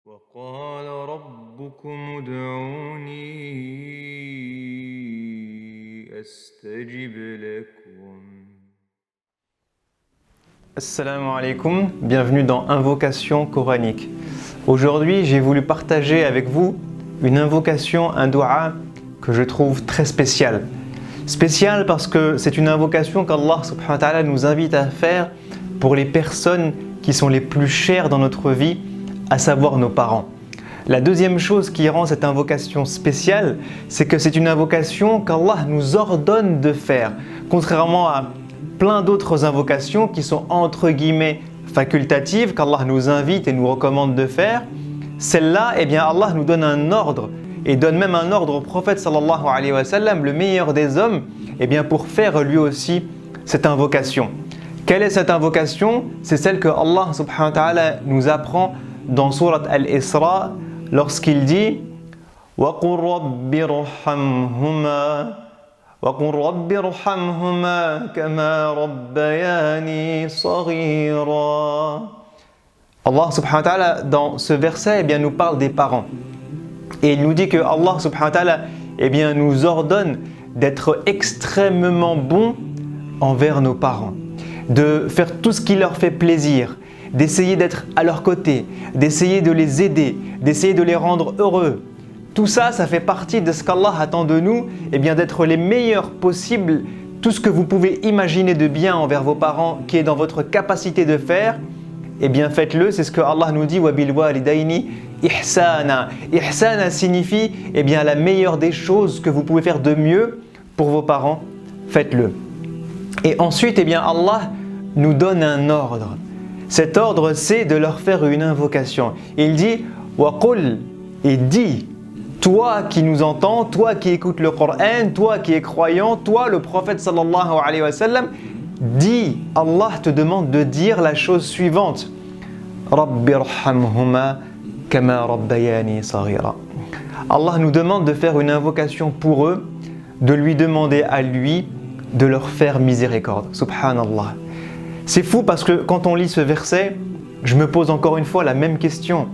وقال ربكم ادعوني أستجب لكم. Assalamu alaikum, bienvenue dans Invocation coranique. Aujourd'hui, j'ai voulu partager avec vous une invocation, un dua que je trouve très spécial. Spécial parce que c'est une invocation qu'Allah subhanahu wa ta'ala nous invite à faire pour les personnes qui sont les plus chères dans notre vie, à savoir nos parents. La deuxième chose qui rend cette invocation spéciale, c'est que c'est une invocation qu'Allah nous ordonne de faire, contrairement à plein d'autres invocations qui sont entre guillemets facultatives, qu'Allah nous invite et nous recommande de faire. Celle-là, eh bien Allah nous donne un ordre et donne même un ordre au prophète sallallahu alayhi wa sallam, le meilleur des hommes, eh bien pour faire lui aussi cette invocation. Quelle est cette invocation? C'est celle que Allah subhanahu wa ta'ala nous apprend dans Surat Al-Isra lorsqu'il dit وَقُلْ رَبِّ ارْحَمْهُمَا وَقُلْ رَبِّ ارْحَمْهُمَا كَمَا رَبَّيَانِي صَغِيرًا. Allah subhanahu wa ta'ala dans ce verset eh bien, nous parle des parents. Et il nous dit que Allah subhanahu wa ta'ala eh bien, nous ordonne d'être extrêmement bons envers nos parents, de faire tout ce qui leur fait plaisir, d'essayer d'être à leur côté, d'essayer de les aider, d'essayer de les rendre heureux. Tout ça, ça fait partie de ce qu'Allah attend de nous, eh bien d'être les meilleurs possibles. Tout ce que vous pouvez imaginer de bien envers vos parents, qui est dans votre capacité de faire, eh bien faites-le. C'est ce que Allah nous dit, وَبِالْ وَالِدَيْنِ إِحْسَانًا. Ihsana signifie eh bien, la meilleure des choses que vous pouvez faire de mieux pour vos parents, faites-le. Et ensuite, eh bien, Allah nous donne un ordre. Cet ordre, c'est de leur faire une invocation. Il dit وَقُلْ et dis, toi qui nous entends, toi qui écoutes le Coran, toi qui es croyant, toi le prophète sallallahu alayhi wa sallam, dis, Allah te demande de dire la chose suivante. رَبِّ ارْحَمْهُمَا كَمَا رَبَّيَانِي صَغِيرًا. Allah nous demande de faire une invocation pour eux, de lui demander à lui de leur faire miséricorde. Subhanallah. C'est fou parce que quand on lit ce verset, je me pose encore une fois la même question.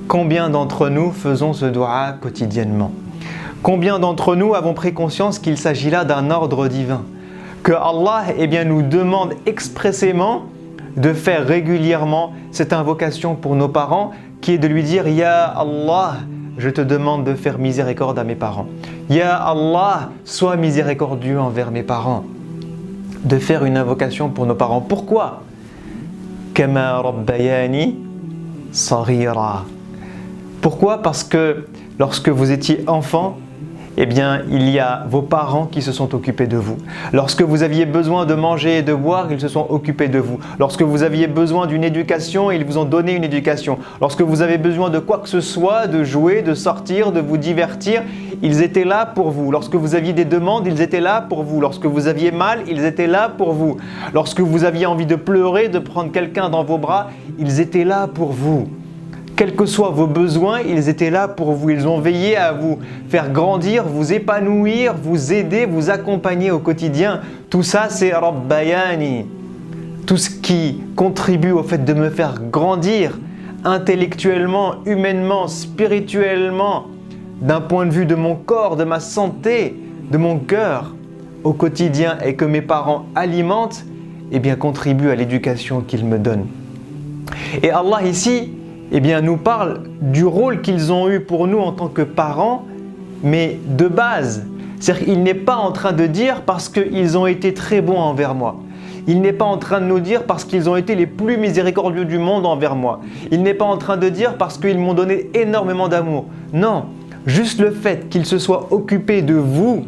Combien d'entre nous faisons ce dua quotidiennement? Combien d'entre nous avons pris conscience qu'il s'agit là d'un ordre divin? Que Allah eh bien, nous demande expressément de faire régulièrement cette invocation pour nos parents, qui est de lui dire « Ya Allah, je te demande de faire miséricorde à mes parents. Ya Allah, sois miséricordieux envers mes parents. » De faire une invocation pour nos parents. Pourquoi? Kama rabbayani saghira. Pourquoi? Parce que lorsque vous étiez enfant, eh bien, il y a vos parents qui se sont occupés de vous. Lorsque vous aviez besoin de manger et de boire, ils se sont occupés de vous. Lorsque vous aviez besoin d'une éducation, ils vous ont donné une éducation. Lorsque vous avez besoin de quoi que ce soit, de jouer, de sortir, de vous divertir, ils étaient là pour vous. Lorsque vous aviez des demandes, ils étaient là pour vous. Lorsque vous aviez mal, ils étaient là pour vous. Lorsque vous aviez envie de pleurer, de prendre quelqu'un dans vos bras, ils étaient là pour vous. Quels que soient vos besoins, ils étaient là pour vous. Ils ont veillé à vous faire grandir, vous épanouir, vous aider, vous accompagner au quotidien. Tout ça, c'est Rabbayani. Tout ce qui contribue au fait de me faire grandir intellectuellement, humainement, spirituellement, d'un point de vue de mon corps, de ma santé, de mon cœur au quotidien et que mes parents alimentent, eh bien contribue à l'éducation qu'ils me donnent. Et Allah ici, eh bien, nous parle du rôle qu'ils ont eu pour nous en tant que parents, mais de base. C'est-à-dire qu'il n'est pas en train de dire parce qu'ils ont été très bons envers moi. Il n'est pas en train de nous dire parce qu'ils ont été les plus miséricordieux du monde envers moi. Il n'est pas en train de dire parce qu'ils m'ont donné énormément d'amour. Non, juste le fait qu'ils se soient occupés de vous,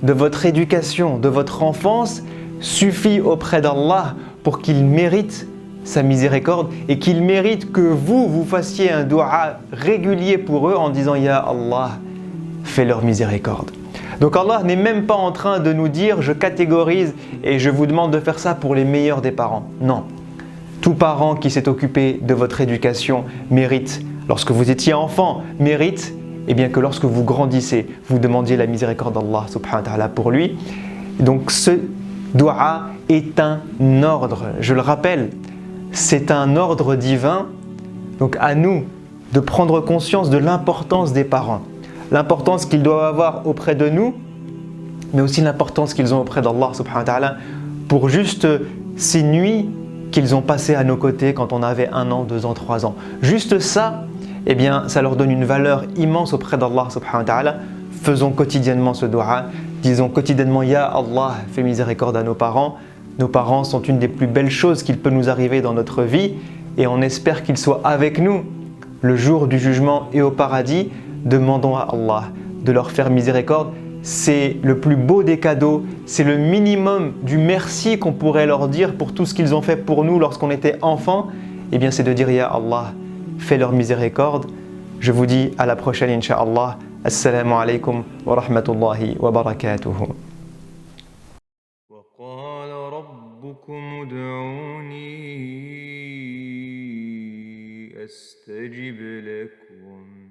de votre éducation, de votre enfance, suffit auprès d'Allah pour qu'ils méritent sa miséricorde et qu'ils méritent que vous fassiez un dua régulier pour eux en disant « Ya Allah, fais leur miséricorde ». Donc Allah n'est même pas en train de nous dire « je catégorise et je vous demande de faire ça pour les meilleurs des parents ». Non, tout parent qui s'est occupé de votre éducation mérite, lorsque vous étiez enfant, mérite eh bien, que lorsque vous grandissez, vous demandiez la miséricorde d'Allah subhanahu wa ta'ala pour lui. Donc ce dua est un ordre, je le rappelle, c'est un ordre divin. Donc à nous de prendre conscience de l'importance des parents, l'importance qu'ils doivent avoir auprès de nous, mais aussi l'importance qu'ils ont auprès d'Allah subhanahu wa ta'ala pour juste ces nuits qu'ils ont passées à nos côtés quand on avait 1 an, 2 ans, 3 ans. Juste ça, eh bien, ça leur donne une valeur immense auprès d'Allah subhanahu wa ta'ala. Faisons quotidiennement ce dua, disons quotidiennement « Ya Allah, fais miséricorde à nos parents ». Nos parents sont une des plus belles choses qu'il peut nous arriver dans notre vie et on espère qu'ils soient avec nous le jour du jugement et au paradis. Demandons à Allah de leur faire miséricorde. C'est le plus beau des cadeaux, c'est le minimum du merci qu'on pourrait leur dire pour tout ce qu'ils ont fait pour nous lorsqu'on était enfant. Eh bien, c'est de dire « Ya Allah, fais leur miséricorde ». Je vous dis à la prochaine, Inch'Allah. Assalamu alaikum wa rahmatullahi wa barakatuhu. وقال ربكم ادعوني أستجب لكم